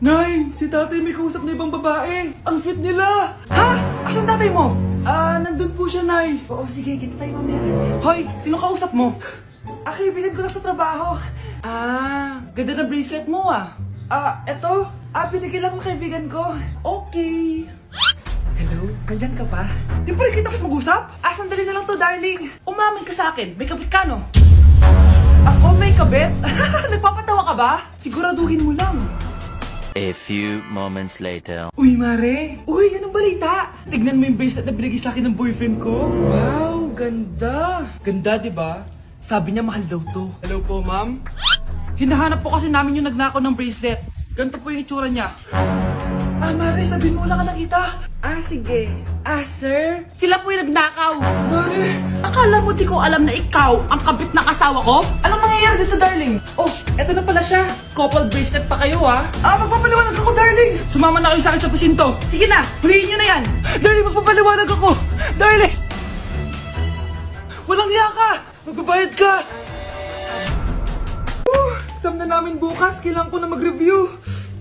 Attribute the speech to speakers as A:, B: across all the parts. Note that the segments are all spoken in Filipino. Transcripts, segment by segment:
A: Nay, si tatay may kausap na ibang babae. Ang sweet nila. Ha? Asan tatay mo? Nandun po siya, Nay. Oo, sige, kita tayo mamaya. Hoy, sino kausap mo? Kaibigan ko lang sa trabaho. Ganda na bracelet mo eto. Binigay lang ng kaibigan ko. Okay. Hello? Nandyan ka pa? Di pa rin kita mas mag-usap? Sandali na lang to, darling. Umamin ka sa akin. May kabit ka, no? Ako may kabit? Nagpapatawa ka ba? Siguraduhin mo lang.
B: A few moments later.
A: Uy, Mare! Uy, anong balita? Tignan mo yung bracelet na binigay sa akin ng boyfriend ko. Wow, ganda! Ganda, di ba? Sabi niya mahal daw to. Hello po, ma'am? Hinahanap po kasi namin yung nagnakaw ng bracelet. Ganito po yung itsura niya. Mare, sabihin mo wala ka nakita. Sige. Sir? Sila po yung nagnakaw. Mare! Akala mo di ko alam na ikaw ang kabit ng asawa ko? Anong mangyayari dito, darling? Oh, eto na pala siya. Couple bracelet pa kayo, magpapaliwanag ako, darling. Sumama na kayo sa akin sa pasinto. Sige na, huliin nyo na yan. Darling, magpapaliwanag ako. Darling! Walang hiya ka! Magbabayad ka! Exam na namin bukas. Kailangan ko na mag-review.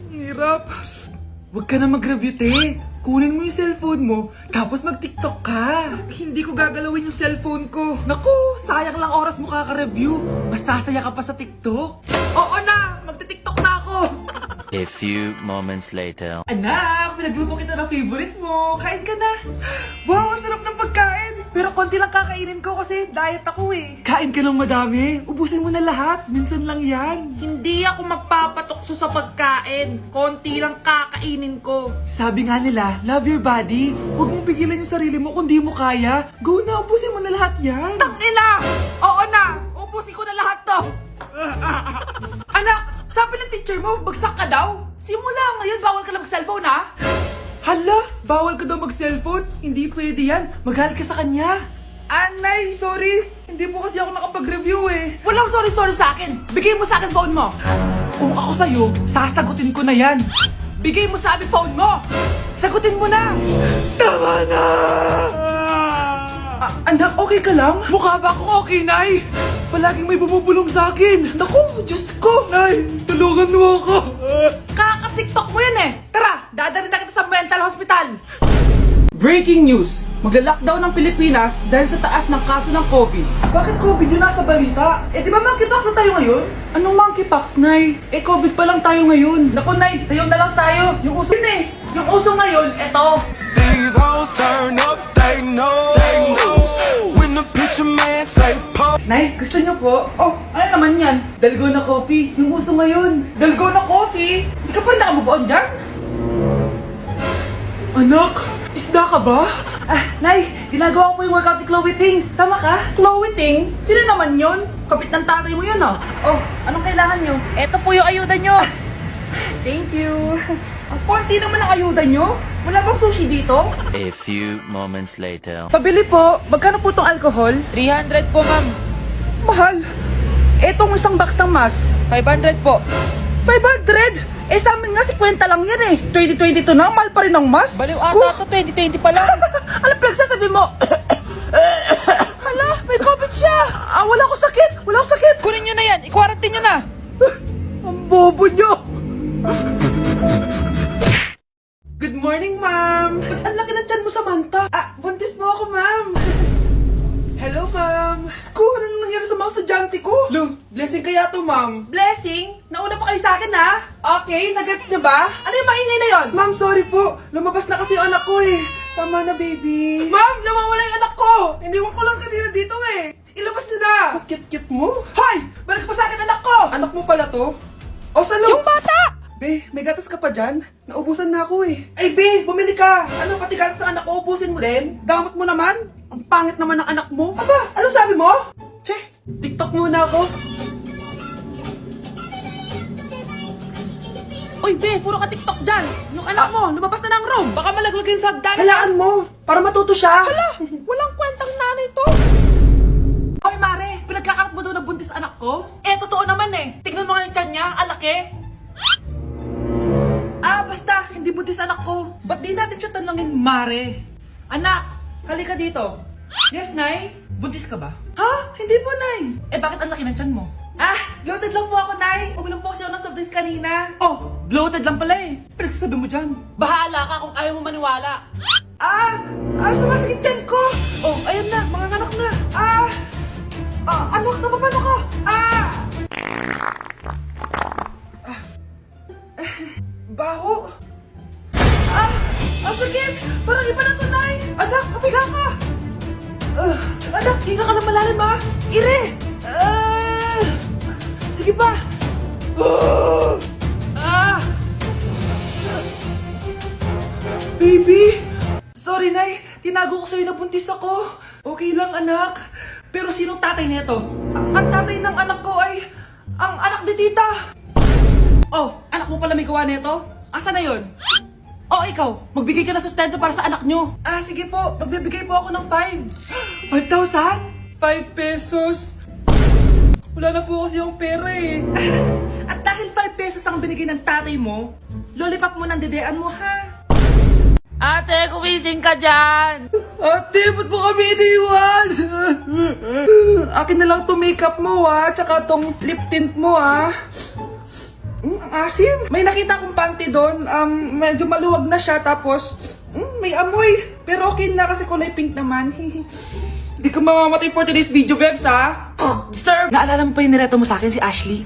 A: Ang hirap. Huwag ka na mag-review, te. Kunin mo yung cellphone mo, tapos mag-TikTok ka. Hindi ko gagalawin yung cellphone ko. Naku, sayang lang oras mo kaka-review. Masasaya ka pa sa TikTok. Oo na, magti-TikTok na ako.
B: A few moments later.
A: Anak, pinagluto kita ng favorite mo. Kain ka na. Wow, ang sarap ng pagkain. Pero konti lang kakainin ko kasi diet ako eh. Kain ka ng madami. Ubusin mo na lahat. Minsan lang yan. Hindi ako magpapatukso sa pagkain. Konti lang kakainin ko. Sabi nga nila, love your body. Huwag mong pigilan yung sarili mo kung di mo kaya. Go na, ubusin mo na lahat yan. Tangina! Oo na! Ubusin ko na lahat to. Anak, sabi ng teacher mo, bagsak ka daw. Simula ngayon, bawal ka na mag-cellphone, ha? Hala, bawal ka daw mag-cellphone? Hindi pwede yan. Magalit ka sa kanya. Nay, sorry. Hindi po kasi ako nakapag-review eh. Walang sorry sa akin. Bigay mo sa akin phone mo. Kung ako sa'yo, sasagutin ko na yan. Bigay mo sa akin phone mo. Sagutin mo na. Tama na. Anak, okay ka lang? Mukha ba akong okay, Nay? Palaging may bumubulong sa akin. Naku, Diyos ko. Nay, tulungan mo ako. Kaka-TikTok mo yan eh. Tara, dadalhin na kita sa mental hospital. Breaking news. Magla-lockdown ng Pilipinas dahil sa taas ng kaso ng COVID. Bakit COVID yun nasa balita? Di ba monkeypox na tayo ngayon? Anong monkeypox, Nay? COVID pa lang tayo ngayon. Naku, Nay, sayo na lang tayo. Yung uso yun eh. Yung uso ngayon, eto.
C: These hoes turn up, they know. When the picture man say pop.
A: Nice, gusto niyo po? Oh, ano naman yan? Dalgona coffee. Yung uso ngayon. Dalgona coffee? Hindi ka pa rin naka-move on dyan? Anak, isda ka ba? Nay, ginagawa ko yung workout ni Chloe Ting. Sama ka? Chloe Ting? Sino naman yun? Kapit ng tatay mo yun, oh. Oh, anong kailangan nyo? Eto po yung ayuda nyo. Thank you. Ang konti naman ang ayuda nyo. Wala bang sushi dito?
B: A few moments later.
A: Pabili po. Magkano po itong alcohol? 300 po, ma'am. Mahal. Etong isang box ng mas. 500 po. 500? Sa amin nga 50 lang yan eh. 2022 na, mahal pa rin ang mas. Baliw ata to, 2020 pa lang. Ano pinagsasabi mo? Hala, may COVID siya. Wala ko sakit. Wala ko sakit. Kunin nyo na yan. I-quarantine nyo na. Ang bobo nyo. Good morning, ma'am. Ba't ang laki ng tiyan mo, Samantha? Buntis mo ako, ma'am. Hello, ma'am. Sko, ano nangyari sa mga estudyante ko? Lo, blessing kaya to, ma'am. Blessing? Nauna pa kayo sa akin, ha? Okay, nagets niyo ba? Ano yung maingay na yon? Ma'am, sorry po. Lumabas na kasi yung anak ko, eh. Tama na, baby. Ma'am, nawawala yung anak ko. Iniwan ko lang kanina dito, eh. Ilabas niyo na. Kit-kit mo? Hoy! Balik pa sa akin, anak ko. Anak mo pala to? O, salo? Yung bata! Be, may gatas ka pa dyan? Naubusan na ako eh. Ay, Be, bumili ka. Ano, pati gatas ng anak ko, ubusin mo din? Gamot mo naman? Ang pangit naman ng anak mo. Aba, ano sabi mo? Che, TikTok muna ako. Uy, Be, puro ka TikTok dyan. Yung anak mo, lumabas na ng room. Baka malaglag yung sagdan. Halaan mo, para matuto siya. Hala, walang kwentang nanay to. Hoy, Mare, pinagkakarat mo daw na buntis anak ko? Totoo naman eh. Tignan mo nga yung tiyan niya, alaki. Basta, hindi buntis anak ko. Ba't di natin siya tanongin, Mare? Anak, halika dito. Yes, Nay? Buntis ka ba? Ha? Hindi po, Nay. Bakit ang laki ng tiyan mo? Bloated lang po ako, Nay. Uminom po kasi ako ng soft drinks kanina. Oh, bloated lang pala eh. Pinagsasabi mo dyan.
D: Bahala ka kung ayaw mo maniwala.
A: Sumasakit dyan ko. Oh, ayan na, mga anak na. Anak, napapano ko? Baho. Ang sakit. Parang iba na to, Nay. Anak, papiga ka. Anak, hinga ka na malalim, ha? Ire. Sige pa. Baby! Sorry, Nay. Tinago ko sa'yo na buntis ako. Okay lang, anak. Pero sinong tatay nito? Ang tatay ng anak ko ay ang anak ni tita. Oh, anak mo pala may gawa nito? Asa na yon? Oh, ikaw, magbigay ka na sustento para sa anak nyo. Sige po. Magbibigay po ako ng 5. 5,000? 5 pesos? Wala na po kasi yung pera eh. At dahil 5 pesos ang binigay ng tatay mo, lollipop mo ng dedean mo, ha?
D: Ate, kumising ka dyan!
A: Ate, ba't mo kami iniwan? Akin na lang to makeup mo, ha? Tsaka tong lip tint mo, ha? Ang asim. May nakita akong panty doon. Medyo maluwag na siya. Tapos, may amoy. Pero okay na kasi kulay pink naman. Hindi ka mamamatay for today's video, Bebs, ha? Sir! Naalala mo pa yung nireto mo sa akin si Ashley?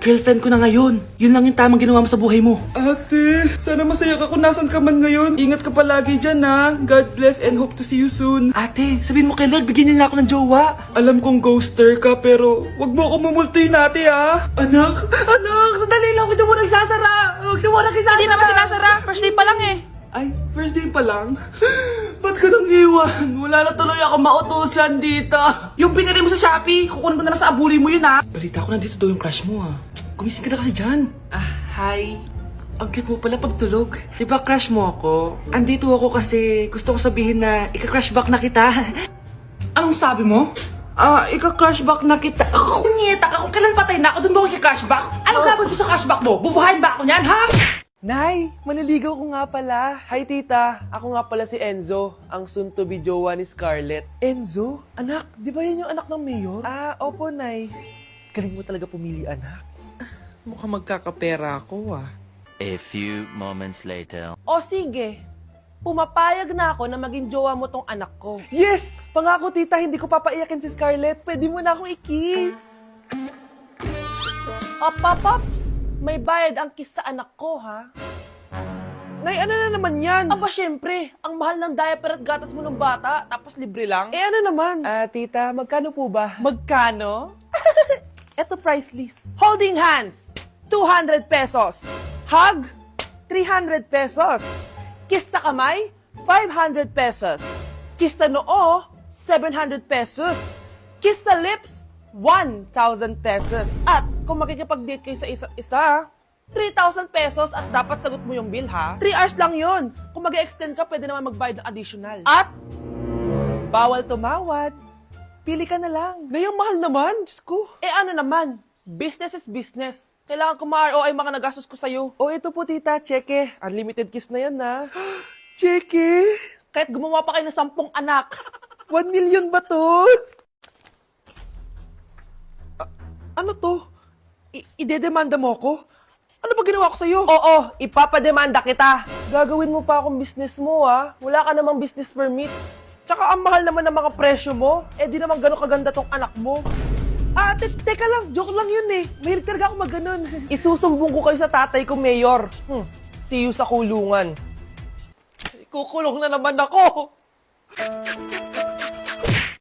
A: Girlfriend ko na ngayon. Yun lang yung tamang ginawa mo sa buhay mo. Ate, sana masaya ka kung nasan ka man ngayon. Ingat ka palagi dyan, ha? God bless and hope to see you soon. Ate, sabihin mo kay Lord, bigyan niya na ako ng jowa. Alam kong ghoster ka, pero wag mo ako mumultuin, ate, ha? Anak, sandali lang. Huwag mo nagsasara. Huwag mo nagsasara.
D: Hindi naman sinasara. First day pa lang eh.
A: Ay, first day pa lang? Ba't ka nang iwan? Wala na tuloy ako mautusan dito. Yung pinili mo sa Shopee, kukunin ko na lang sa abuli mo yun, ha? Balita ko nandito daw yung crush mo, ha? Gumising ka na kasi dyan. Hi. Ang cute mo pala pagtulog. Diba crush mo ako? Andito ako kasi gusto ko sabihin na ika-crush back na kita. Anong sabi mo? Ika-crush back na kita. Kunyeta ka, kung kailan patay na ako, doon ba ako ika-crush back? Anong gagawin ko sa crush back mo? Bubuhayin ba ako niyan, ha?
E: Nay, maniligaw ko nga pala. Hi tita, ako nga pala si Enzo, ang soon-to-be jowa ni Scarlett. Enzo? Anak, di ba yun yung anak ng mayor? Opo Nay. Galing mo talaga pumili anak. Mukhang magkakapera ako
B: A few moments later.
E: O sige, pumapayag na ako na maging jowa mo tong anak ko. Yes! Pangako tita, hindi ko papaiyakin si Scarlett. Pwede mo na akong i-kiss. Paps, may bayad ang kiss sa anak ko, ha? Nay, ano na naman yan? Aba, syempre, ang mahal ng diaper at gatas mo ng bata, tapos libre lang. Ano naman? Tita, magkano po ba? Magkano? Eto price list. Holding hands, 200 pesos. Hug, 300 pesos. Kiss sa kamay, 500 pesos. Kiss sa noo, 700 pesos. Kiss sa lips, 1,000 pesos. At kung makikipag-date kayo sa isa't isa, 3,000 pesos at dapat sagot mo yung bill, ha? 3 hours lang yon. Kung mag-extend ka, pwede naman magbayad ng additional. At bawal tumawad. Pili ka na lang. Ngayong mahal naman, Diyos ko. Ano naman? Business is business. Kailangan ko ma-ROI mga nagastos ko sa'yo. Ito po tita, cheque. Unlimited kiss na yan, na. Cheque? Kahit gumawa pa kayo ng 10 anak. 1 million ba to? Ano to? Idedemanda mo ako? Ano ba ginawa ko sa'yo? Oo, ipapademanda kita. Gagawin mo pa akong business mo, ha? Wala ka namang business permit. Tsaka ang mahal naman ng mga presyo mo. Di naman gano'ng kaganda tong anak mo. Teka lang, joke lang yun eh. Mahilig talaga ako mag-ganon. Isusumbong ko kayo sa tatay ko, Mayor. See you sa kulungan. Kukulong na naman ako.